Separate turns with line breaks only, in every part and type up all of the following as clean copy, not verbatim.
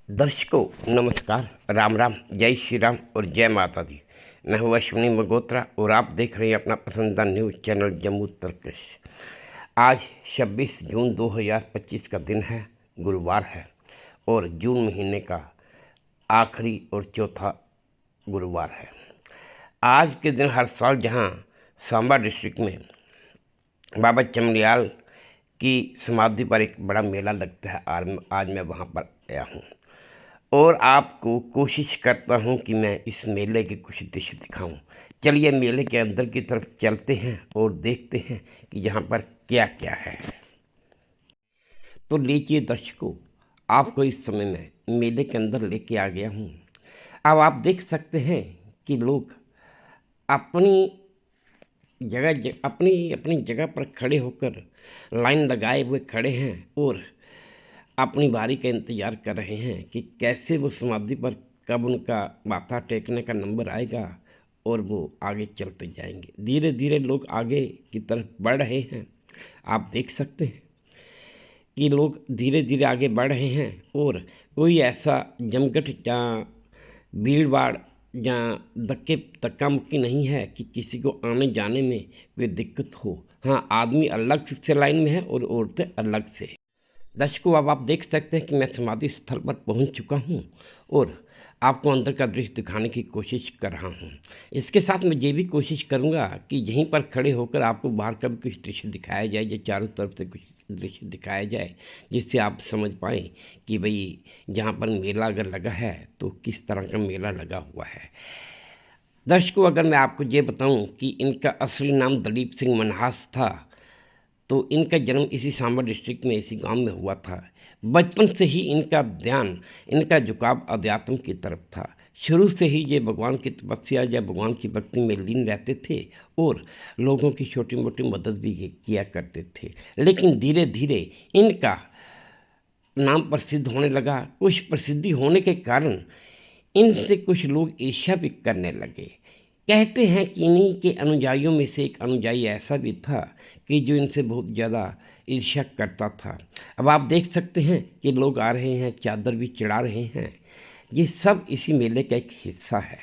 दर्शकों नमस्कार, राम राम, जय श्री राम और जय माता दी। मैं हूँ अश्विनी मगोत्रा और आप देख रहे हैं अपना पसंदीदा न्यूज़ चैनल जम्मू तर्कश। आज 26 जून 2025 का दिन है, गुरुवार है और जून महीने का आखिरी और चौथा गुरुवार है। आज के दिन हर साल जहाँ सांबा डिस्ट्रिक्ट में बाबा चमड़ियाल की समाधि पर एक बड़ा मेला लगता है, आज मैं वहाँ पर आया हूँ और आपको कोशिश करता हूँ कि मैं इस मेले की कुछ दृश्य दिखाऊं। चलिए मेले के अंदर की तरफ चलते हैं और देखते हैं कि यहाँ पर क्या क्या है। तो लीजिए दर्शकों, आपको इस समय में मेले के अंदर लेके आ गया हूँ। अब आप देख सकते हैं कि लोग अपनी अपनी जगह पर खड़े होकर लाइन लगाए हुए खड़े हैं और अपनी बारी का इंतज़ार कर रहे हैं कि कैसे वो समाधि पर कब उनका माथा टेकने का नंबर आएगा और वो आगे चलते जाएंगे। धीरे धीरे लोग आगे की तरफ बढ़ रहे हैं। आप देख सकते हैं कि लोग धीरे धीरे आगे बढ़ रहे हैं और कोई ऐसा जमघट जहाँ भीड़ भाड़ जहाँ धक्का मुक्की नहीं है कि किसी को आने जाने में कोई दिक्कत हो। हाँ, आदमी अलग से लाइन में है और औरतें अलग से। दर्शकों, अब आप देख सकते हैं कि मैं समाधि स्थल पर पहुंच चुका हूं और आपको अंदर का दृश्य दिखाने की कोशिश कर रहा हूं। इसके साथ मैं ये भी कोशिश करूंगा कि यहीं पर खड़े होकर आपको बाहर का भी कुछ दृश्य दिखाया जाए, या चारों तरफ से कुछ दृश्य दिखाया जाए, जिससे आप समझ पाएँ कि भाई जहाँ पर मेला अगर लगा है तो किस तरह का मेला लगा हुआ है। दर्शकों, अगर मैं आपको ये बताऊँ कि इनका असली नाम दलीप सिंह मनहास था, तो इनका जन्म इसी सांबा डिस्ट्रिक्ट में इसी गांव में हुआ था। बचपन से ही इनका झुकाव अध्यात्म की तरफ था। शुरू से ही ये भगवान की तपस्या या भगवान की भक्ति में लीन रहते थे और लोगों की छोटी मोटी मदद भी किया करते थे। लेकिन धीरे धीरे इनका नाम प्रसिद्ध होने लगा। कुछ प्रसिद्धि होने के कारण इनसे कुछ लोग ईर्ष्या भी करने लगे। कहते हैं कि इन्हीं के अनुयायियों में से एक अनुयायी ऐसा भी था कि जो इनसे बहुत ज़्यादा ईर्ष्या करता था। अब आप देख सकते हैं कि लोग आ रहे हैं, चादर भी चढ़ा रहे हैं। ये सब इसी मेले का एक हिस्सा है।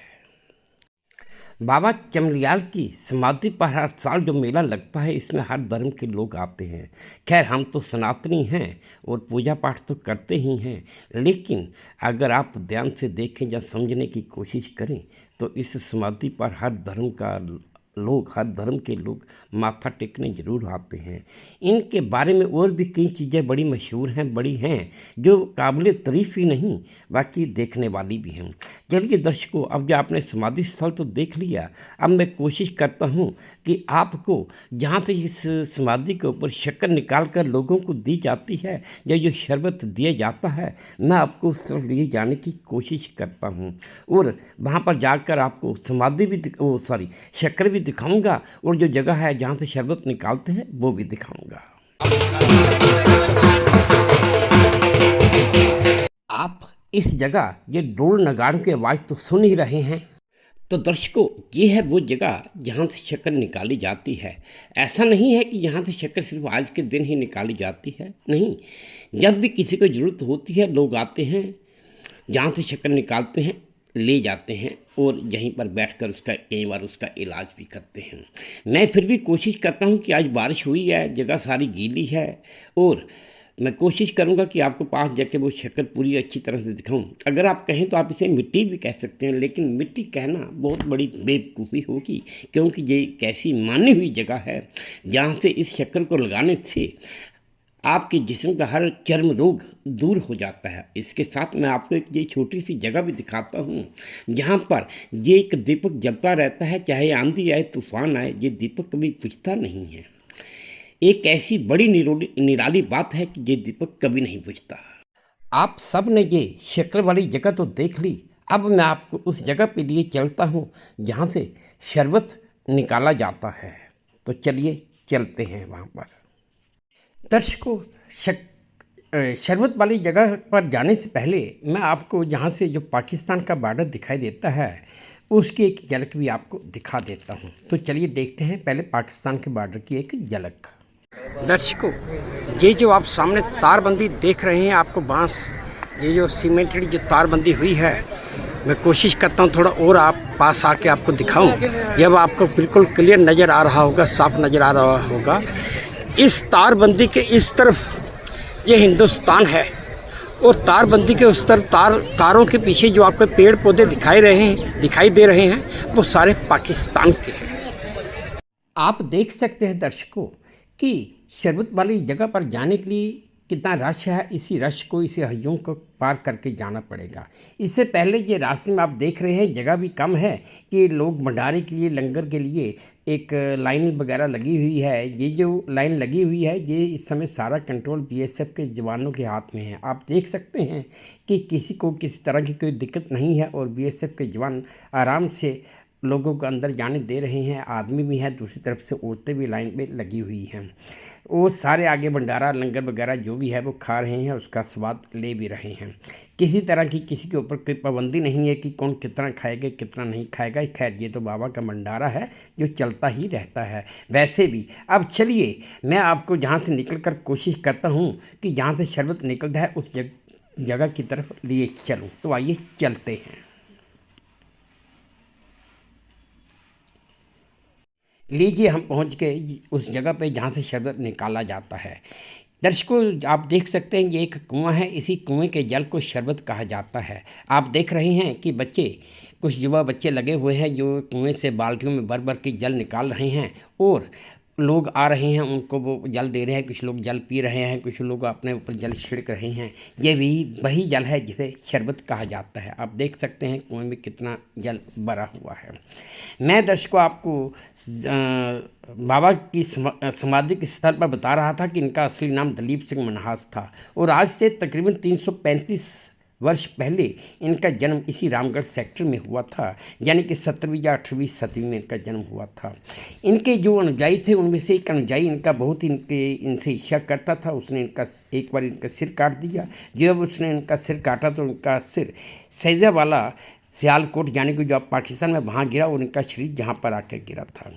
बाबा चमड़ियाल की समाधि पर हर साल जो मेला लगता है, इसमें हर धर्म के लोग आते हैं। खैर, हम तो सनातनी हैं और पूजा पाठ तो करते ही हैं, लेकिन अगर आप ध्यान से देखें या समझने की कोशिश करें तो इस समाधि पर हर धर्म के लोग माथा टेकने ज़रूर आते हैं। इनके बारे में और भी कई चीज़ें बड़ी मशहूर हैं, बड़ी हैं, जो काबिल तारीफ़ ही नहीं बाकी देखने वाली भी हैं। चलिए दर्शकों, अब जो आपने समाधि स्थल तो देख लिया, अब मैं कोशिश करता हूँ कि आपको जहाँ से इस समाधि के ऊपर शक्कर निकाल कर लोगों को दी जाती है या जो शरबत दिया जाता है, मैं आपको उस तरफ लिए जाने की कोशिश करता हूँ और वहाँ पर जाकर आपको समाधि भी शक्कर भी दिखाऊंगा और जो जगह है जहाँ से शरबत निकालते हैं वो भी दिखाऊंगा। आप इस जगह ये ढोल नगाड़ों की आवाज़ तो सुन ही रहे हैं। तो दर्शकों, ये है वो जगह जहाँ से शक्कर निकाली जाती है। ऐसा नहीं है कि यहाँ से शक्कर सिर्फ आज के दिन ही निकाली जाती है, नहीं, जब भी किसी को ज़रूरत होती है लोग आते हैं, जहाँ से शक्कर निकालते हैं ले जाते हैं और यहीं पर बैठकर कई बार उसका इलाज भी करते हैं। मैं फिर भी कोशिश करता हूँ कि आज बारिश हुई है, जगह सारी गीली है और मैं कोशिश करूँगा कि आपको पास जाके वो शक्कर पूरी अच्छी तरह से दिखाऊं। अगर आप कहें तो आप इसे मिट्टी भी कह सकते हैं, लेकिन मिट्टी कहना बहुत बड़ी बेवकूफ़ी होगी, क्योंकि ये एक ऐसी मानी हुई जगह है जहाँ से इस शक्कर को लगाने से आपके जिस्म का हर चर्म रोग दूर हो जाता है। इसके साथ मैं आपको एक ये छोटी सी जगह भी दिखाता हूँ जहाँ पर ये एक दीपक जलता रहता है, चाहे आंधी आए तूफान आए, ये दीपक कभी बुझता नहीं है। एक ऐसी बड़ी निराली बात है कि ये दीपक कभी नहीं बुझता। आप सब ने ये शक्कर वाली जगह तो देख ली, अब मैं आपको उस जगह पे लिए चलता हूँ जहाँ से शरबत निकाला जाता है। तो चलिए चलते हैं वहाँ पर। दर्शकों, शरबत वाली जगह पर जाने से पहले मैं आपको यहाँ से जो पाकिस्तान का बॉर्डर दिखाई देता है उसकी एक झलक भी आपको दिखा देता हूँ। तो चलिए देखते हैं पहले पाकिस्तान के बॉर्डर की एक झलक। दर्शकों, ये जो आप सामने तारबंदी देख रहे हैं, आपको बांस
ये जो सीमेंटेड जो तारबंदी हुई है, मैं कोशिश करता हूँ थोड़ा और आप पास आके आपको दिखाऊं, जब आपको बिल्कुल क्लियर नज़र आ रहा होगा, साफ नज़र आ रहा होगा। इस तारबंदी के इस तरफ ये हिंदुस्तान है और तारबंदी के उस तरफ तारों के पीछे जो आपको पेड़ पौधे दिखाई दे रहे हैं, वो सारे पाकिस्तान के हैं। आप देख सकते हैं दर्शकों कि शरबत वाली जगह पर जाने के लिए कितना रश है। इसी रश को, इसी हजों को पार करके जाना पड़ेगा। इससे पहले ये रास्ते में आप देख रहे हैं जगह भी कम है कि लोग भंडारे के लिए, लंगर के लिए एक लाइन वगैरह लगी हुई है। ये जो लाइन लगी हुई है, ये इस समय सारा कंट्रोल बीएसएफ के जवानों के हाथ में है। आप देख सकते हैं कि किसी को किसी तरह की कोई दिक्कत नहीं है और बीएसएफ के जवान आराम से लोगों को अंदर जाने दे रहे हैं। आदमी भी हैं, दूसरी तरफ से औरतें भी लाइन पे लगी हुई हैं। वो सारे आगे भंडारा, लंगर वगैरह जो भी है वो खा रहे हैं, उसका स्वाद ले भी रहे हैं। किसी तरह की किसी के ऊपर कोई पाबंदी नहीं है कि कौन कितना खाएगा, कितना नहीं खाएगा। खैर, ये तो बाबा का भंडारा है जो चलता ही रहता है। वैसे भी अब चलिए मैं आपको जहाँ से निकल कर कोशिश करता हूँ कि जहाँ से शरबत निकलता है उस जगह की तरफ लिए चलूँ। तो आइए चलते हैं। लीजिए, हम पहुंच गए उस जगह पे जहाँ से शरबत निकाला जाता है। दर्शकों, आप देख सकते हैं ये एक कुआं है। इसी कुएं के जल को शरबत कहा जाता है। आप देख रहे हैं कि कुछ युवा बच्चे लगे हुए हैं जो कुएं से बाल्टियों में भर भर के जल निकाल रहे हैं और लोग आ रहे हैं, उनको वो जल दे रहे हैं। कुछ लोग जल पी रहे हैं, कुछ लोग अपने ऊपर जल छिड़क रहे हैं। ये भी वही जल है जिसे शरबत कहा जाता है। आप देख सकते हैं कुएं में कितना जल भरा हुआ है। मैं दर्शकों आपको बाबा की समाधि के स्थल पर बता रहा था कि इनका असली नाम दलीप सिंह मन्हास था और आज से तकरीबन 335 वर्ष पहले इनका जन्म इसी रामगढ़ सेक्टर में हुआ था, यानी कि 17वीं या 18वीं सदी में इनका जन्म हुआ था। इनके जो अनुयायी थे उनमें से एक अनुयायी इनका बहुत इनसे इच्छा करता था। उसने एक बार इनका सिर काट दिया। जब उसने इनका सिर काटा तो उनका सिर सैजावाला सियालकोट यानी कि जो आप पाकिस्तान में वहाँ गिरा और इनका शरीर जहाँ पर आकर गिरा था।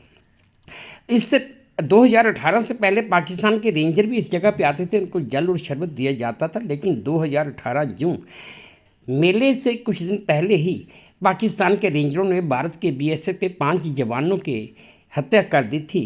इससे 2018 से पहले पाकिस्तान के रेंजर भी इस जगह पे आते थे, उनको जल और शरबत दिया जाता था। लेकिन 2018 जून मेले से कुछ दिन पहले ही पाकिस्तान के रेंजरों ने भारत के बीएसएफ के 5 जवानों की हत्या कर दी थी।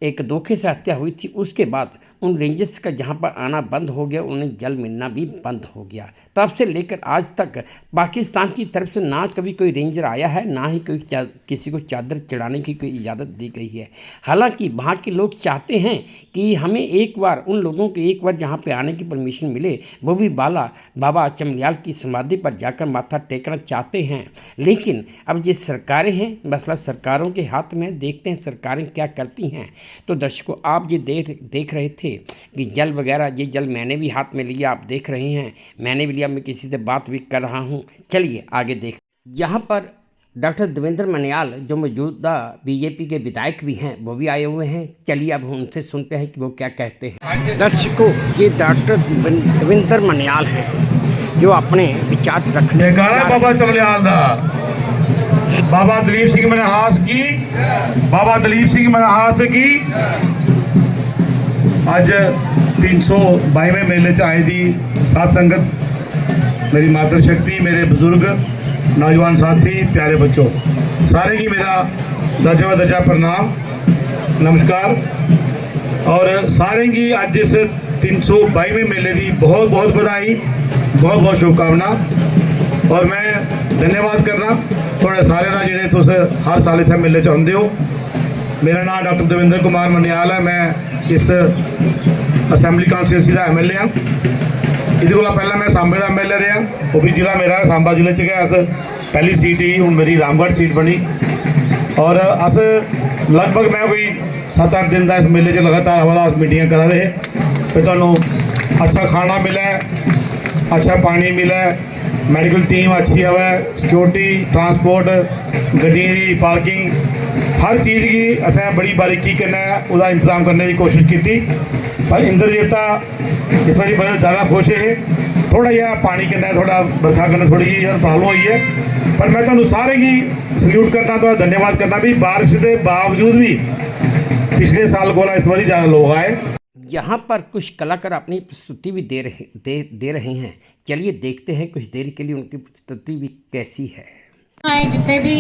एक धोखे से हत्या हुई थी। उसके बाद उन रेंजर्स का जहाँ पर आना बंद हो गया, उन्हें जल मिलना भी बंद हो गया। तब से लेकर आज तक पाकिस्तान की तरफ से ना कभी कोई रेंजर आया है, ना ही कोई किसी को चादर चढ़ाने की कोई इजाज़त दी गई है। हालांकि वहाँ के लोग चाहते हैं कि हमें एक बार उन लोगों को एक बार जहाँ पे आने की परमिशन मिले, वो भी बाबा चमलियाल की समाधि पर जाकर माथा टेकना चाहते हैं। लेकिन अब ये सरकारें हैं, मसला सरकारों के हाथ में। देखते हैं सरकारें क्या करती हैं। तो दर्शकों, आप ये देख रहे थे कि जल वगैरह, ये जल मैंने भी हाथ में लिया, आप देख रहे हैं। मैंने भी लिया, मैं किसी से बात भी कर रहा हूँ। चलिए आगे देख। यहाँ पर डॉक्टर देवेंद्र मनियाल जो मौजूदा बीजेपी के विधायक भी हैं, वो भी आए हुए हैं। चलिए अब उनसे सुनते हैं कि वो क्या कहते हैं। दर्शकों, ये डॉक्टर देवेंद्र मनियाल हैं जो अपने विचार रखने
बाबा चमलियाल दा, बाबा दलीप सिंह मन्हास की, बाबा दलीप सिंह मन्हास की अज 322वें मेले च आए दी साध संगत, मेरी मातृशक्ति, मेरे बुजुर्ग, नौजवान साथी, प्यारे बच्चों, सारे की मेरा दर्जा प्रणाम, नमस्कार। और सारे की अज इस 322वें मेले की बहुत बहुत बधाई, बहुत बहुत शुभकामना। और मैं धन्यवाद करना थोड़े सारे का जिन्हें तुस हर साल इतने मेले च आते हो। मेरा नाम डॉक्टर देवेंद्र कुमार मनियाल है। मैं इस असैम्बली कॉन्स्टिट्यूंसी का MLA हाँ। ये को पहला मैं सांबे का MLA रहा, वो भी जिला मेरा सांबा जिले च गया। पहली सीट ही हूँ मेरी रामगढ़ सीट बनी। और अस लगभग मैं कोई 7-8 दिन का इस मेले च लगातार हवादार मीटिंग करा रहे फिर तुहानू अच्छा खाना मिले, अच्छा पानी मिले, मैडिकल टीम अच्छी आवे, सिक्योरिटी, ट्रांसपोर्ट, गड्डियों की पार्किंग, हर चीज़ की असें बड़ी बारीकी कन्नै उसका इंतजाम करने की कोशिश की। पर इंद्र देवता इस बारी बड़े ज़्यादा खुश है। थोड़ा जहा पानी कन्नै, थोड़ा बरखा कन्नै थोड़ी जी प्रॉब्लम हुई है। पर मैं तुहानू सारे की सल्यूट करना, तो धन्यवाद करना भी बारिश के बावजूद भी पिछले साल को इस बारी ज़्यादा लोग आए।
यहाँ पर कुछ कलाकार अपनी प्रस्तुति भी दे रहे हैं। चलिए देखते हैं कुछ देर के लिए उनकी प्रस्तुति भी कैसी है।
जितने भी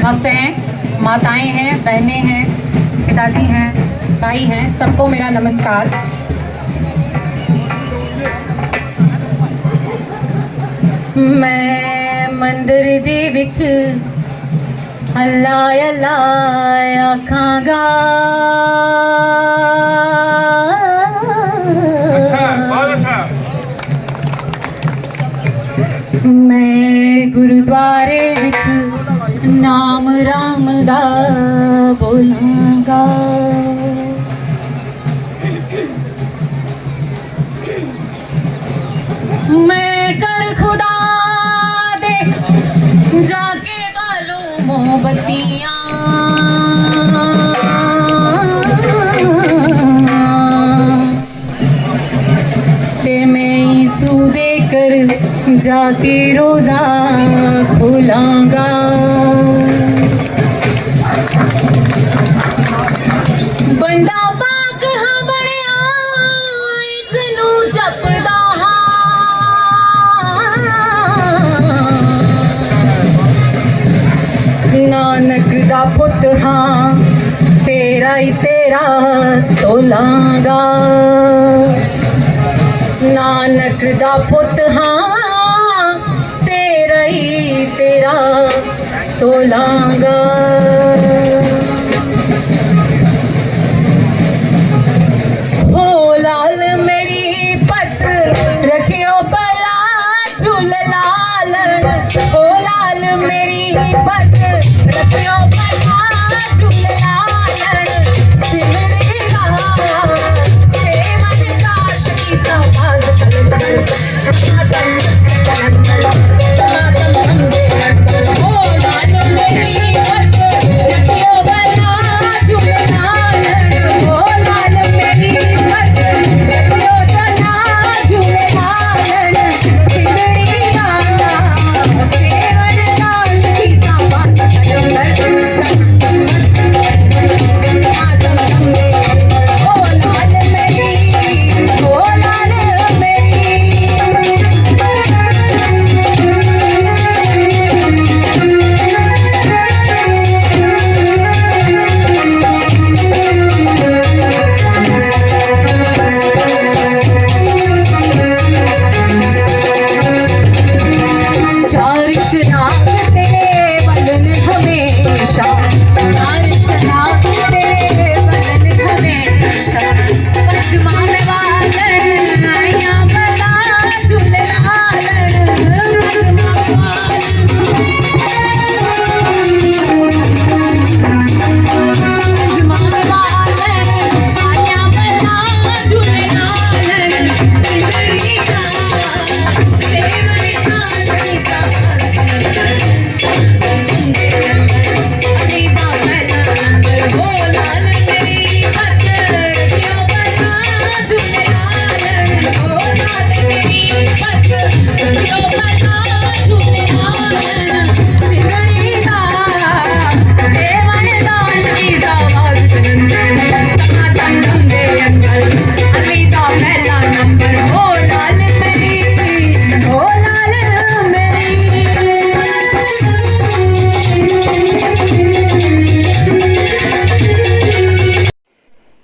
भक्त हैं, माताएं हैं, बहनें हैं, पिताजी हैं, भाई हैं, सबको मेरा नमस्कार। मैं मंदिर दे विच अल्लाह अल्लाह आखांगा। मैं गुरुद्वारे विच नाम राम दा बोलांगा। मैं कर खुदा दे जाके बालू मोमबत्तियाँ, ते मैं ईसू दे कर जाके रोजा खोलांगा। बंदा पाक हाँ बनिया एक नू जपदा नानक दा पुत हाँ तेरा ही तेरा तोलांगा। नानक दा पुत हाँ तेरा ही तेरा तोलांगा। हो लाल मेरी पत रखियो भला झूल लालन। हो लाल मेरी पत रखियो भला झूल लालन। सिमरी गा सेवन दाश की समाज कलंदर मातम कलंदर मातम हमदे कलंदर। हो लाल मेरी पत रखियो भला झूल लालन। हो लाल मेरी पत रखियो भला झूल लालन। सिमरी गा सेवन दाश की समाज कलंदर मातम हमदे कलंदर। हो लाल मेरी, हो लाल मेरी। चार चिराग तेरे बलन हमेशा, चार चिराग तेरे बलन हमेशा। पंचमा में वालन आइया बला झूल लालन। पंचमा में वालन, पंचमा में वालन आइया बला झूल लालन। सिमरी गा सेवन दाश की समाज अली दा पहला नंबर। हो लाल मेरी पत रखियो भला झूल लालन। हो लाल मेरी पत रखियो भला झूल लालन। सिमरी गा सेवन दाश की समाज कलंदर तमातम दे अंदर अली दा पहला नंबर। हो लाल मेरी, हो लाल मेरी।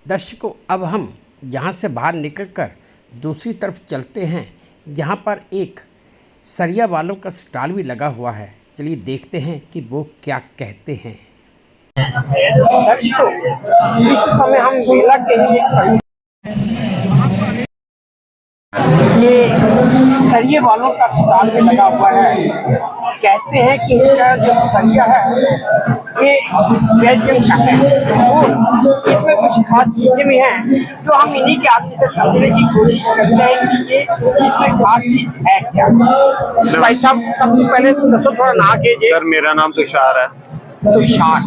दर्शकों, अब हम यहाँ से बाहर निकलकर दूसरी तरफ चलते हैं, जहाँ पर एक सरिया वालों का स्टॉल भी लगा हुआ है। चलिए देखते हैं कि वो क्या कहते हैं।
दर्शकों, इस समय हम मेला के ही एक ये सरिये वालों का स्टॉल भी लगा हुआ है। कहते हैं कि इनका जो सरिया है ये बेल्जियम का है और इसमें कुछ खास चीज़ें भी हैं जो हम इन्हीं के आदमी से समझने की कोशिश करते हैं कि ये इसमें खास चीज़ है क्या। भाई साहब, सबसे पहले तो दसो थोड़ा ना के।
सर, मेरा नाम तुषार है।
तो शाट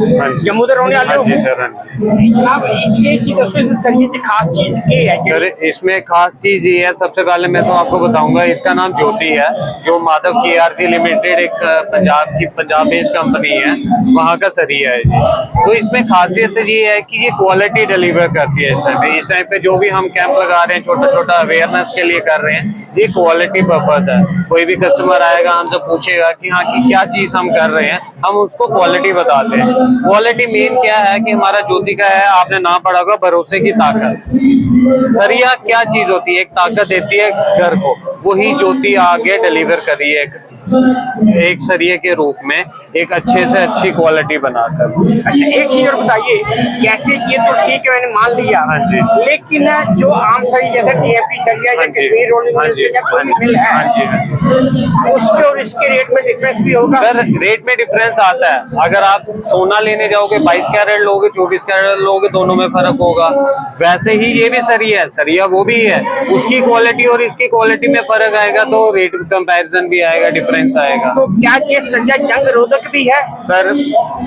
जम्मू के रहने वाले
हाँ जी
हो
सर, हाँ जी
जनाब। ये चीज सर ये खास चीज क्या है
सर, इसमें खास चीज ये है, सबसे पहले मैं तो आपको बताऊंगा, इसका नाम ज्योति है, जो माधव KRG लिमिटेड एक पंजाब बेस्ड कंपनी है, वहाँ का सरिया है जी। तो इसमें खासियत ये है कि ये क्वालिटी डिलीवर करती है। इस टाइम पे जो भी हम कैंप लगा रहे हैं, छोटा छोटा अवेयरनेस के लिए कर रहे हैं, ये क्वालिटी पर्पज है। कोई भी कस्टमर आएगा, हमसे पूछेगा कि हाँ की क्या चीज हम कर रहे हैं, हम उसको क्वालिटी बताते हैं। क्वालिटी मेन क्या है कि हमारा ज्योति का है, आपने नाम पढ़ा होगा, भरोसे की ताकत। सरिया क्या चीज होती है? एक ताकत देती है घर को, वही ज्योति आगे डिलीवर करी है एक सरिये के रूप में, एक अच्छे से अच्छी क्वालिटी बनाकर।
अच्छा एक चीज और बताइए, कैसे ये तो ठीक है मैंने मान लिया,
हाँ जी,
लेकिन जो आम सही जैसे TMT सरिया या कश्मीर रोलिंग
हाँ
मिल
जी,
से या कोई भी मिल
हाँ
है,
जी, हाँ जी।
उसके और इसके रेट में डिफरेंस भी होगा?
सर, रेट में डिफरेंस आता है। अगर आप सोना लेने जाओगे, 22 कैरेट लोगे, 24 कैरेट लोगे, दोनों में फर्क होगा। वैसे ही ये भी सरिया है, सरिया वो भी है, उसकी क्वालिटी और इसकी क्वालिटी में फर्क आएगा, तो रेट कंपैरिजन भी आएगा, डिफरेंस आएगा।
तो क्या ये सरिया जंग रोधक भी है?
सर,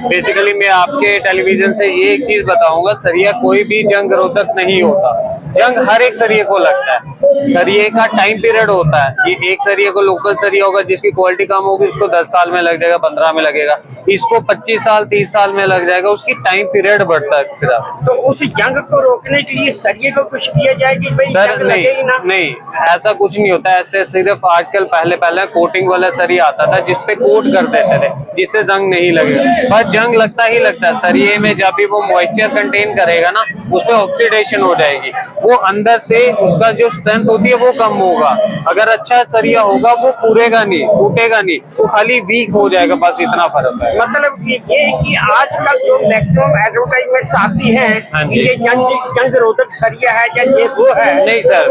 बेसिकली मैं आपके टेलीविजन से ये एक चीज बताऊंगा, सरिया कोई भी जंग रोधक नहीं होता। जंग हर एक सरिये को लगता है। सरिये का टाइम पीरियड होता है। ये एक सरिये को लोकल सरिया होगा, जिसकी क्वालिटी कम होगी, उसको 10 साल में लग जाएगा, 15 में लगेगा। इसको 25 साल 30 साल में लग जाएगा, उसकी टाइम पीरियड बढ़ता है सिर्फ।
तो उस जंग को रोकने के लिए सरिये को कुछ किया जाए कि भाई
सर
जंग
नहीं,
लगे ही ना?
नहीं, ऐसा कुछ नहीं होता। ऐसे सिर्फ आजकल पहले कोटिंग वाला सरिया आता था, जिसपे कोट कर देते थे, जिससे जंग नहीं लगेगा। पर जंग लगता ही लगता है सरिये में। जब भी वो मॉइस्चर कंटेन करेगा ना, उसमें ऑक्सीडेशन हो जाएगी, वो अंदर से उसका जो स्ट्रेंथ होती है वो कम होगा। अगर अच्छा सरिया होगा, वो पूरेगा नहीं, टूटेगा नहीं, वो खाली वीक हो जाएगा, बस इतना फर्क है।
मतलब ये कि आजकल जो मैक्सिमम एडवर्टाइजमेंट्स आती हैं
हाँ
कि
जी।
ये जंग रोधक सरिया है या ये वो है,
नहीं सर,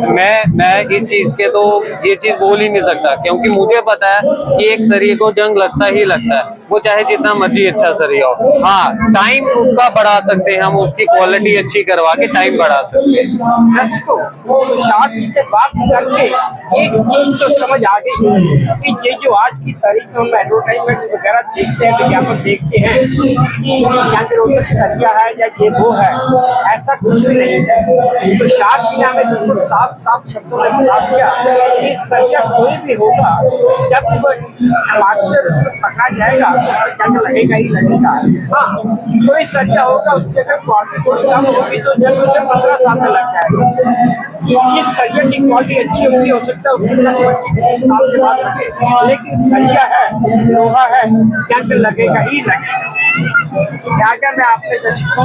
मैं इस चीज के तो ये चीज बोल ही नहीं सकता, क्योंकि मुझे पता है कि एक सरिये को जंग लगता ही लगता है, वो चाहे जितना मर्जी अच्छा सरिया हो। हाँ, टाइम उसका बढ़ा सकते हैं हम, उसकी क्वालिटी अच्छी करवा के टाइम बढ़ा सकते हैं।
दर्शकों तो शायद इससे बात करके एक चीज तो समझ आ गई कि ये जो आज की तारीख में हम एडवर्टाइजमेंट्स वगैरह देखते हैं, विज्ञापन देखते हैं कि जंग रोधक सरिया है या ये वो है, ऐसा कुछ भी नहीं है। तो शायद भी हमें बिल्कुल साफ साफ शब्दों में बता दिया कि सरिया कोई भी होगा, जब अक्षर पकड़ा जाएगा तो जंग लगेगा ही लगेगा। हाँ, कोई सरिया होगा उसकी अगर क्वालिटी थोड़ी कम होगी तो जंग उसे 15 साल में लग जाएगा। जिस सरिया की क्वालिटी अच्छी होगी, हो सकता है उसकी 25 साल के बाद लगे, लेकिन सरिया है, लोहा है, जंग लगेगा ही लगेगा। लिहाजा मैं आपके दर्शकों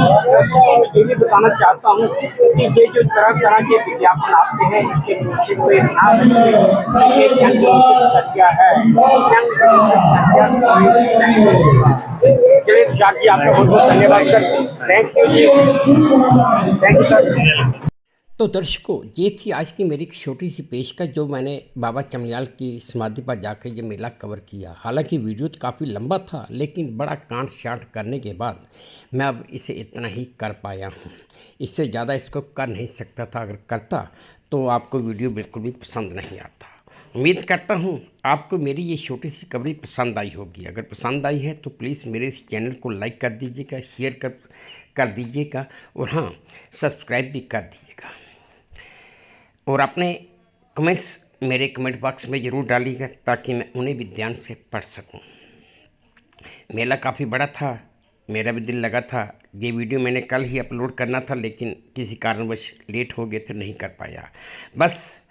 को ये भी बताना चाहता हूँ कि ये जो तरह तरह के विज्ञापन आते हैं, इनके पीछे कोई ना रखें कि ये जंग रोधक सरिया है, जंग रोधक सरिया कोई भी नहीं होगा। चलिए तुषार जी, आपका बहुत बहुत धन्यवाद सर। थैंक यू जी, थैंक यू सर।
तो दर्शकों, ये थी आज की मेरी एक छोटी सी पेशकश जो मैंने बाबा चमयाल की समाधि पर जाकर ये मेला कवर किया। हालांकि वीडियो तो काफ़ी लंबा था, लेकिन बड़ा कांट छांट करने के बाद मैं अब इसे इतना ही कर पाया हूँ। इससे ज़्यादा इसको कर नहीं सकता था। अगर करता तो आपको वीडियो बिल्कुल भी पसंद नहीं आता। उम्मीद करता हूँ आपको मेरी ये छोटी सी कवरेज पसंद आई होगी। अगर पसंद आई है तो प्लीज़ मेरे इस चैनल को लाइक कर दीजिएगा, शेयर कर दीजिएगा, और हाँ, सब्सक्राइब भी कर दीजिएगा। और अपने कमेंट्स मेरे कमेंट बॉक्स में ज़रूर डालिएगा, ताकि मैं उन्हें भी ध्यान से पढ़ सकूं। मेला काफ़ी बड़ा था, मेरा भी दिल लगा था। ये वीडियो मैंने कल ही अपलोड करना था, लेकिन किसी कारणवश लेट हो गए तो नहीं कर पाया। बस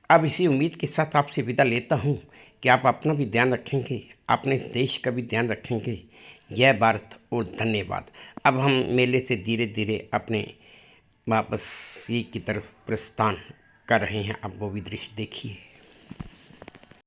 अब इसी उम्मीद के साथ आपसे विदा लेता हूं कि आप अपना भी ध्यान रखेंगे, अपने देश का भी ध्यान रखेंगे। जय भारत और धन्यवाद। अब हम मेले से धीरे धीरे अपने वापसी की तरफ प्रस्थान कर रहे हैं। अब वो भी दृश्य देखिए।